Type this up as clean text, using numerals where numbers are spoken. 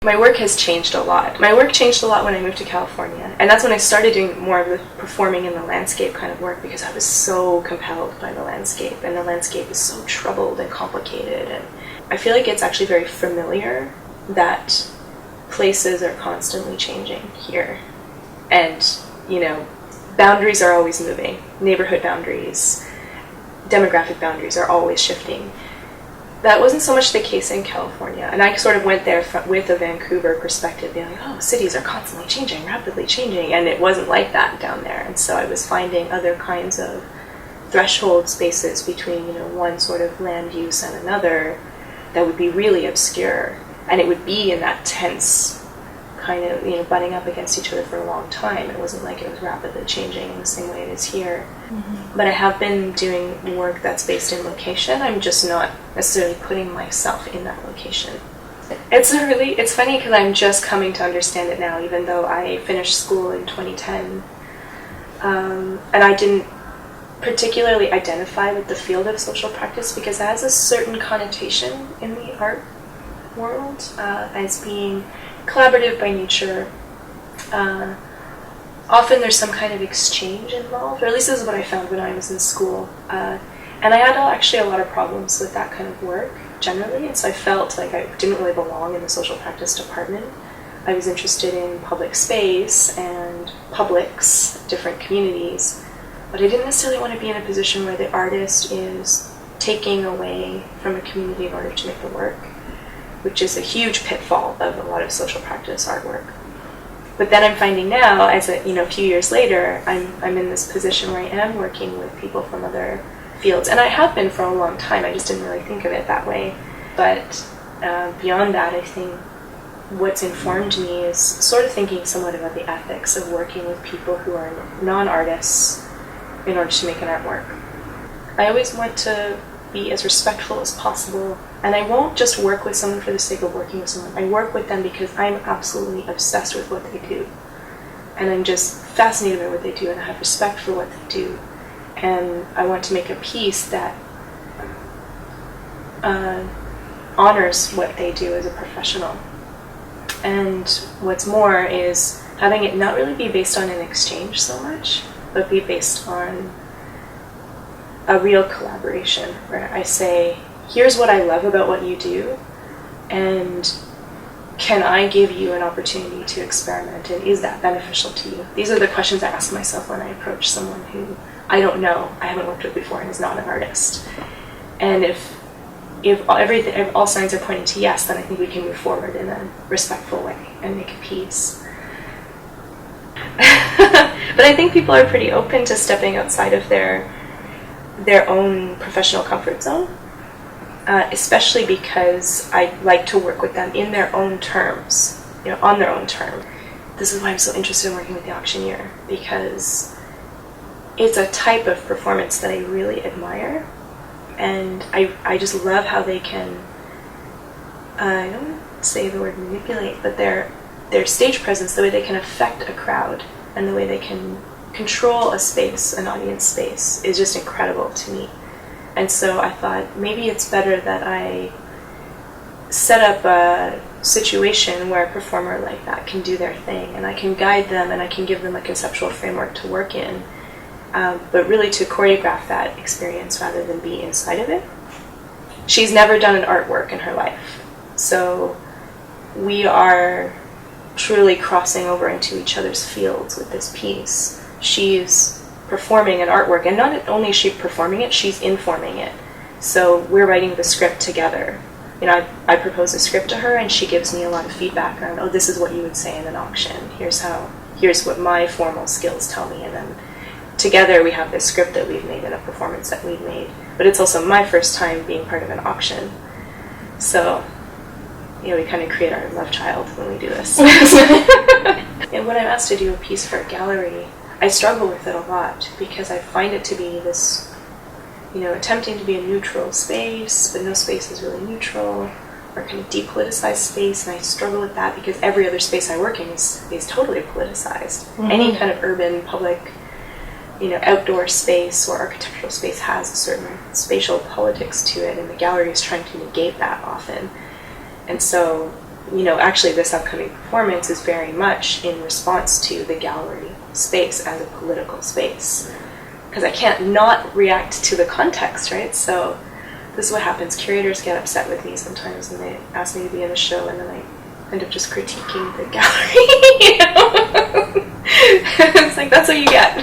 My work has changed a lot. My work changed a lot when I moved to California, and that's when I started doing more of the performing in the landscape kind of work, because I was so compelled by the landscape, and the landscape is so troubled and complicated, and I feel like it's actually very familiar that places are constantly changing here, and, you know, boundaries are always moving. Neighborhood boundaries, demographic boundaries are always shifting. That wasn't so much the case in California, and I sort of went there with a Vancouver perspective, being like, oh, cities are constantly changing, rapidly changing, and it wasn't like that down there. And so I was finding other kinds of threshold spaces between, you know, one sort of land use and another that would be really obscure, and it would be in that tense kind of, you know, butting up against each other for a long time. It wasn't like it was rapidly changing in the same way it is here. Mm-hmm. But I have been doing work that's based in location. I'm just not necessarily putting myself in that location. It's funny because I'm just coming to understand it now, even though I finished school in 2010. And I didn't particularly identify with the field of social practice because it has a certain connotation in the art world as being collaborative by nature. Often there's some kind of exchange involved, or at least this is what I found when I was in school. And I had actually a lot of problems with that kind of work generally, and so I felt like I didn't really belong in the social practice department. I was interested in public space and publics, different communities, but I didn't necessarily want to be in a position where the artist is taking away from a community in order to make the work, which is a huge pitfall of a lot of social practice artwork. But then I'm finding now, as a few years later, I'm in this position where I am working with people from other fields, and I have been for a long time. I just didn't really think of it that way. But beyond that, I think what's informed me is sort of thinking somewhat about the ethics of working with people who are non-artists in order to make an artwork. I always want to be as respectful as possible, and I won't just work with someone for the sake of working with someone. I work with them because I'm absolutely obsessed with what they do, and I'm just fascinated by what they do, and I have respect for what they do, and I want to make a piece that honors what they do as a professional. And what's more is having it not really be based on an exchange so much, but be based on a real collaboration where I say, here's what I love about what you do, and can I give you an opportunity to experiment, and is that beneficial to you? These are the questions I ask myself when I approach someone who I don't know, I haven't worked with before, and is not an artist. And if all signs are pointing to yes, then I think we can move forward in a respectful way and make a piece. But I think people are pretty open to stepping outside of their own professional comfort zone, especially because I like to work with them in their own terms, on their own term. This is why I'm so interested in working with the auctioneer, because it's a type of performance that I really admire, and I just love how they can, I don't want to say the word manipulate, but their stage presence, the way they can affect a crowd, and the way they can control a space, an audience space, is just incredible to me. And so I thought maybe it's better that I set up a situation where a performer like that can do their thing, and I can guide them, and I can give them a conceptual framework to work in, but really to choreograph that experience rather than be inside of it. She's never done an artwork in her life, so we are truly crossing over into each other's fields with this piece. She's performing an artwork, and not only is she performing it, she's informing it. So we're writing the script together. I propose a script to her, and she gives me a lot of feedback around, oh, this is what you would say in an auction. Here's what my formal skills tell me, and then together we have this script that we've made and a performance that we've made. But it's also my first time being part of an auction. So, we kind of create our love child when we do this. And when I'm asked to do a piece for a gallery, I struggle with it a lot because I find it to be this, attempting to be a neutral space, but no space is really neutral, or kind of depoliticized space, and I struggle with that because every other space I work in is totally politicized. Mm-hmm. Any kind of urban, public, outdoor space or architectural space has a certain spatial politics to it, and the gallery is trying to negate that often. And so you know, actually this upcoming performance is very much in response to the gallery space as a political space. Because I can't not react to the context, right? So this is what happens. Curators get upset with me sometimes when they ask me to be in a show, and then I end up just critiquing the gallery, you know? It's like, that's what you get.